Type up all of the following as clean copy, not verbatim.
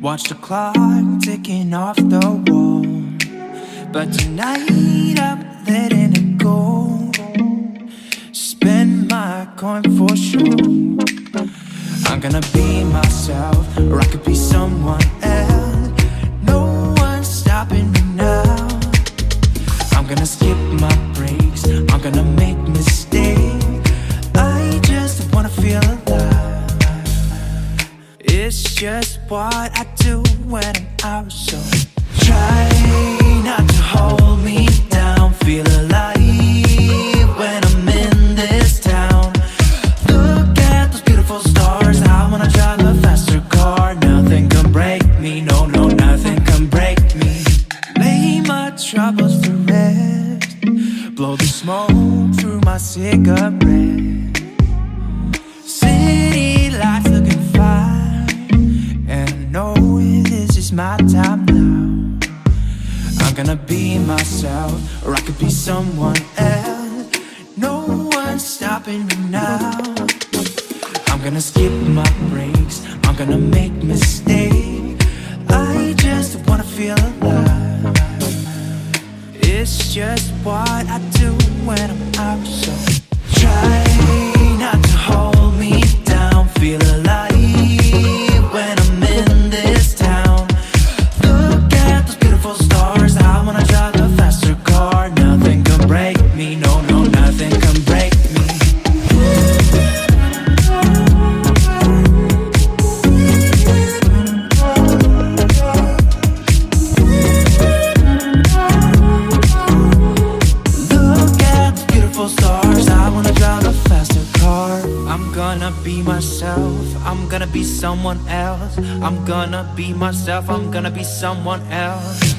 Watch the clock ticking off the wall, but tonight I'm letting it go. Spend my coin for sure. I'm gonna be myself, or I could be someone else. No one's stopping me now. I'm gonna skip my breaks, I'm gonna make mistakes. I just wanna feel alive. It's just what I do when I'm out, so try not to hold me down. Feel alive when I'm in this town. Look at those beautiful stars. I wanna drive a faster car. Nothing can break me, no, no, nothing can break me. Lay my troubles to rest. Blow the smoke through my cigarette. City lights looking fine, and I know this is my time now. I'm gonna be myself, or I could be someone else. No one's stopping me now. I'm gonna skip my breaks, I'm gonna make mistakes. I just wanna feel alive. It's just what I do when I'm out, so try not to hold me down. Feel alive when I'm in this town. Look at those beautiful stars. I wanna drive a faster car. Nothing can break me, no, no, nothing can break me. Look at the beautiful stars. I wanna drive a faster car. I'm gonna be myself, I'm gonna be someone else. I'm gonna be myself, I'm gonna be someone else.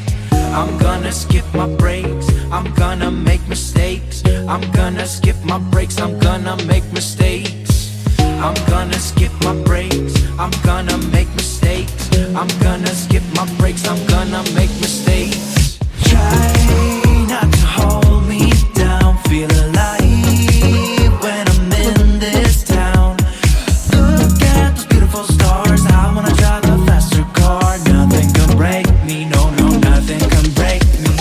I'm gonna skip my breaks, I'm gonna make mistakes. I'm gonna skip my breaks, I'm gonna make mistakes. I'm gonna skip my breaks, I'm gonna make mistakes. I'm gonna skip my breaks, I'm gonna make mistakes. Try not to hold me down, feel alive when I'm in this town. Look at those beautiful stars, I wanna drive a faster car. Nothing can break me, no, no, nothing can break me.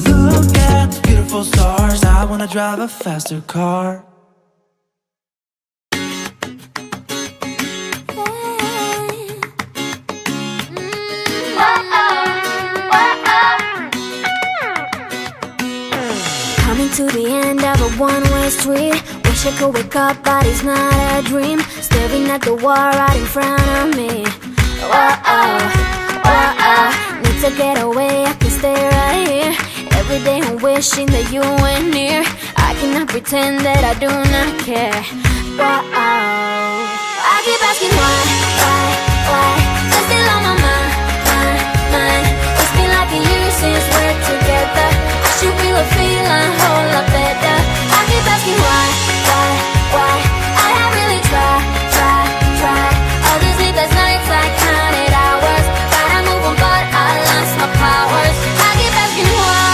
Look at those beautiful stars, I wanna drive a faster car. Coming to the end of a one-way street. Wish I could wake up, but it's not a dream. Staring at the wall right in front of me. Need to get away, I can stay right here. Every day I'm wishing that you were near. I cannot pretend that I do not care. I keep asking why? You're still on my mind. It's been like a year since we're together. I should feel a feeling a whole lot better. I keep asking why? I have really tried. All these sleepless nights I counted hours. Try to move on but I lost my powers. I keep asking why.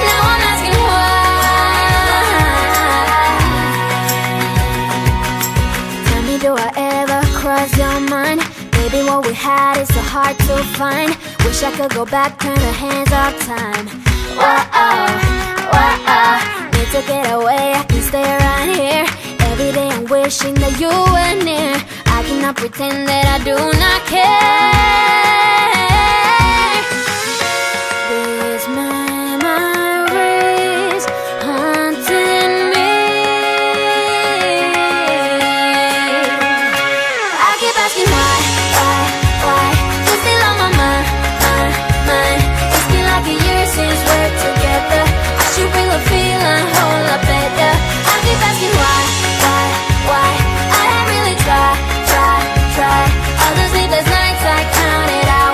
Now I'm asking why. Tell me, do I ever cross your mind? Baby, what we had is so hard to find. Wish I could go back, turn the hands of time. Need to get away, I can stay right here. Every day I'm wishing that you were near. I cannot pretend that I do not care. These memories haunting me. I keep asking why? You're still on my mind. It's been like a year since we're together. I should feel a feeling a whole lot better. I keep asking why? I have really tried. All those sleepless nights I counted out.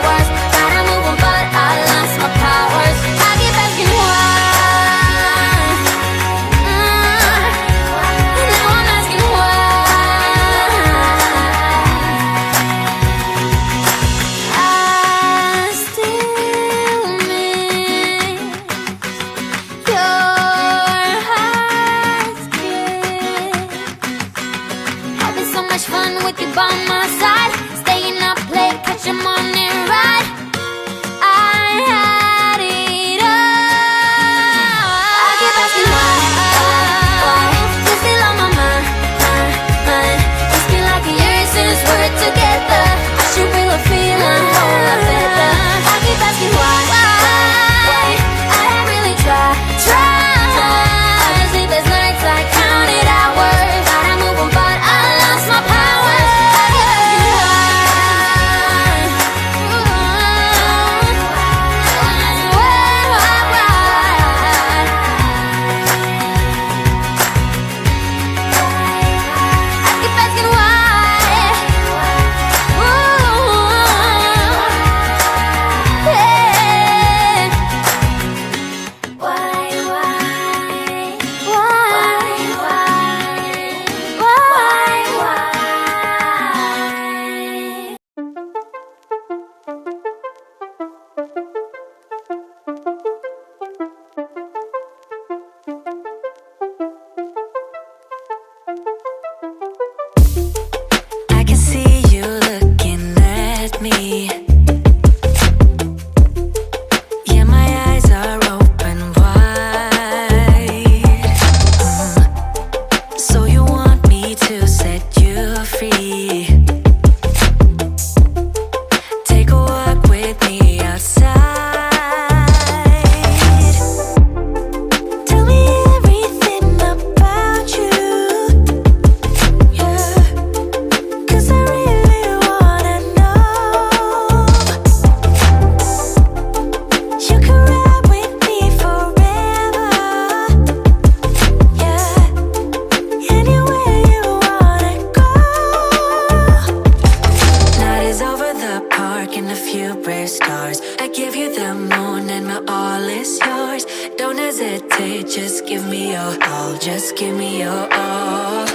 and my all is yours. Don't hesitate, just give me your all, just give me your all.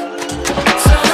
So